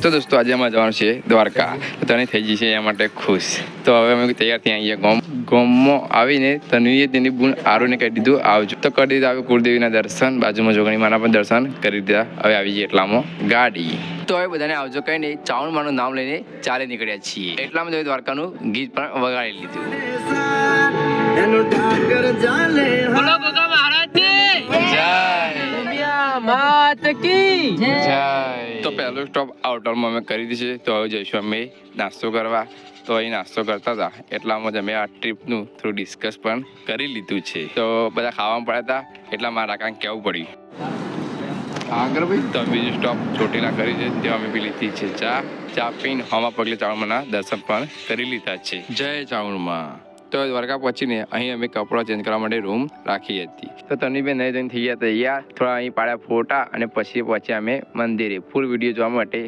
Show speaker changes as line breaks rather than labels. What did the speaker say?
તો દોસ્તો આજે અમારે જવાનું છે દ્વારકા. તો તને થઈ જશે એના માટે ખુશ. તો હવે અમે તૈયાર થઈ અહીંયા ગોમમાં આવીને તનવીએ તેની બૂન આરુને કહી દીધું આવજો. તો કરી દીધા હવે કુળદેવીના દર્શન, બાજુમાં જોગણી માના પણ દર્શન કરી દીધા. હવે આવી જઈએ એટલામાં ગાડી. તો હવે બધાને આવજો કહીને ચાવણમાનું નામ લઈને ચાલે નીકળ્યા છીએ. એટલામાં હવે દ્વારકાનું ગીત પણ વગાડી લીધું. બોલો ગોગા મહારાજની જય. માત કી જય. તો પહેલો સ્ટોપ આઉટરમાં અમે કરી દીધી છે. તો હવે જઈશું અમે નાસ્તો કરવા. તો અહીં નાસ્તો કરતા હતા એટલામાં જ અમે આ ટ્રીપનું થોડું ડિસ્કસ પણ કરી લીધું છે. તો બધા ખાવામાં પડ્યા હતા એટલા મારા કાંઈ કહેવું પડ્યું. આગળ ભાઈ તો બીજું સ્ટોપ ચોટીલા કરી છે. ત્યાં અમે પી લીધી છે ચા પીને હવા પગલે ચાવણમાંના દર્શન પણ કરી લીધા છે. જય ચાવણમાં. તો દ્વારકા પહોંચીને અહીં અમે કપડાં ચેન્જ કરવા માટે રૂમ રાખી હતી. તો તનવીબેન નહીં જઈને થઈ ગયા તૈયાર. થોડા અહીં પાડ્યા ફોટા અને પછી પહોંચ્યા અમે મંદિરે. ફૂલ વિડીયો જોવા માટે